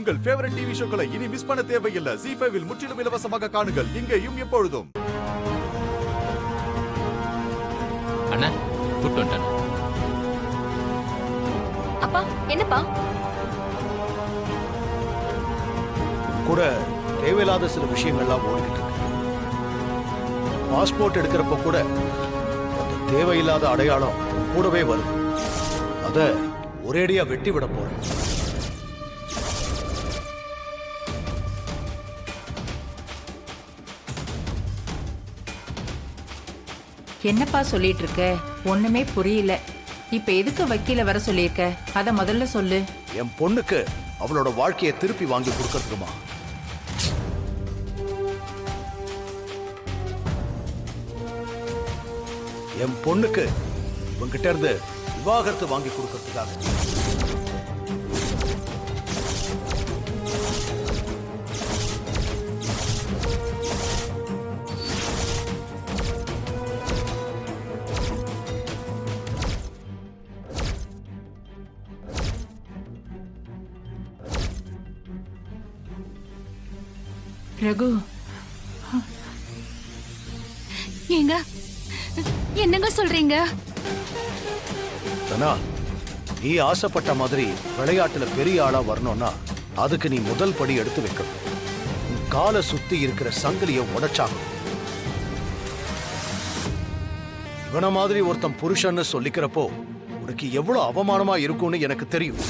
உங்கள் favourite TV ஷோக்களை இனி miss பண்ண தேவையில்லை. ZEE5 இல் முற்றிலும் இலவசமாக காணுங்கள். இங்கேயும் எப்பொழுதும். அண்ணா கூட்டு வந்துட்டேன். அப்பா என்னப்பா? கூட தேவையில்லாத சில விஷயங்கள்லாம் ஓடிக்கிட்டு இருக்கு. பாஸ்போர்ட் எடுக்கிறப்ப கூட அந்த தேவையில்லாத அடையாளம் கூடவே வருது. அத ஒரேடியா வெட்டி விட போறேன். என்னப்பா சொல்லிட்டு இருக்க? ஒண்ணுமே புரியல. இப்ப எதுக்கு வக்கீல வர சொல்லியிருக்க? அத முதல்ல சொல்லு. என் பொண்ணுக்கு அவளோட வாழ்க்கையை திருப்பி வாங்கி கொடுக்கறதுக்குமா. என் பொண்ணுக்கு இவங்கிட்ட இருந்து விவாகரத்து வாங்கி கொடுக்கறதுக்காக. ரகு, ஏங்க என்னங்க சொல்றீங்க? தனா, நீ ஆசைப்பட்ட மாதிரி விளையாட்டுல பெரிய ஆளா வரணும்னா அதுக்கு நீ முதல் படி எடுத்து வைக்கணும். உன் காலை சுத்தி இருக்கிற சங்கிலிய உடைச்சாகணும். இவன மாதிரி ஒருத்தன் புருஷன்னு சொல்லிக்கிறப்போ உனக்கு எவ்வளவு அவமானமா இருக்கும்னு எனக்கு தெரியும்.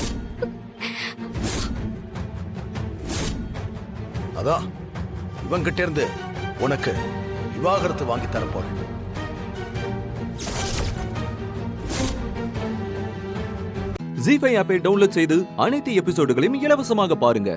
அதான் இவங்கிட்ட இருந்து உனக்கு விவாகரத்து வாங்கி தர போறேன். ZEE5 ஆப்பை டவுன்லோட் செய்து அனைத்து எபிசோடுகளையும் இலவசமாக பாருங்க.